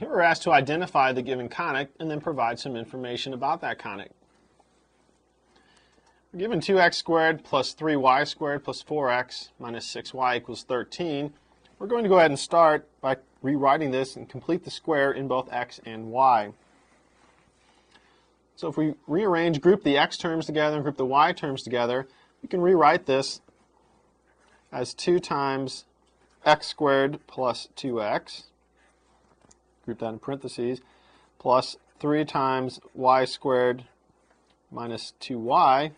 Here we're asked to identify the given conic and then provide some information about that conic. We're given 2x squared plus 3y squared plus 4x minus 6y equals 13. We're going to go ahead and start by rewriting this and complete the square in both x and y. So if we group the x terms together and group the y terms together, we can rewrite this as 2 times x squared plus 2x, group that in parentheses, plus 3 times y squared minus 2y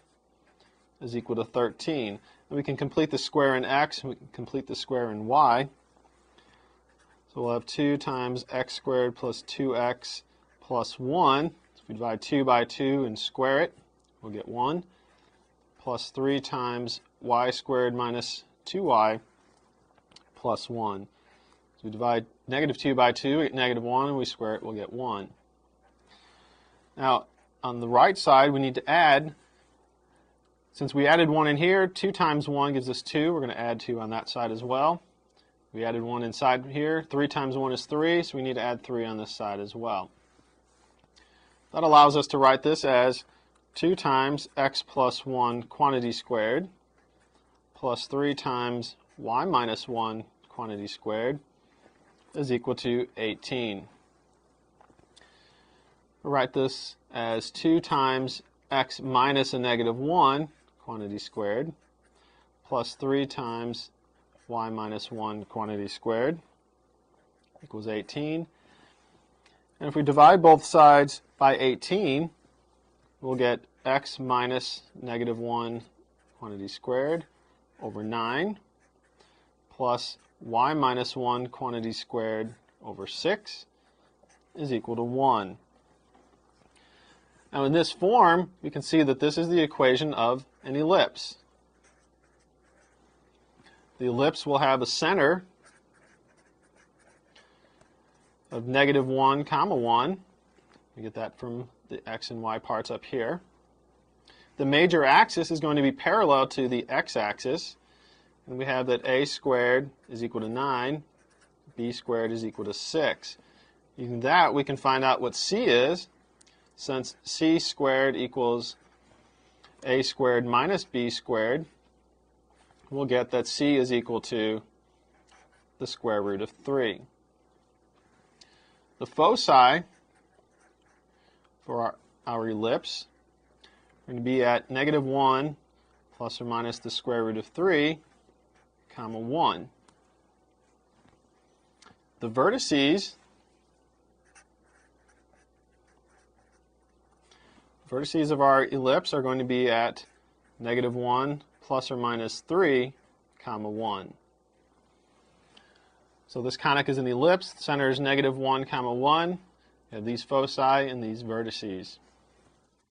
is equal to 13. And we can complete the square in x and we can complete the square in y. So we'll have 2 times x squared plus 2x plus 1. So if we divide 2 by 2 and square it, we'll get 1. Plus 3 times y squared minus 2y plus 1. So we divide negative 2 by 2, we get negative 1, and we square it, we'll get 1. Now, on the right side, we need to add. Since we added 1 in here, 2 times 1 gives us 2. We're going to add 2 on that side as well. We added 1 inside here. 3 times 1 is 3, so we need to add 3 on this side as well. That allows us to write this as 2 times x plus 1 quantity squared plus 3 times y minus 1 quantity squared is equal to 18. We'll write this as 2 times x minus a negative 1 quantity squared plus 3 times y minus 1 quantity squared equals 18. And if we divide both sides by 18, we'll get x minus negative 1 quantity squared over 9 plus y minus 1 quantity squared over 6 is equal to 1. Now in this form, we can see that this is the equation of an ellipse. The ellipse will have a center of negative 1, comma 1. We get that from the x and y parts up here. The major axis is going to be parallel to the x-axis, and we have that a squared is equal to 9, b squared is equal to 6. Using that, we can find out what c is. Since c squared equals a squared minus b squared, we'll get that c is equal to the square root of 3. The foci for our ellipse are going to be at negative 1 plus or minus the square root of 3, comma 1. The vertices of our ellipse are going to be at negative 1 plus or minus 3, comma 1. So this conic is an ellipse. The center is negative 1, comma 1. We have these foci and these vertices.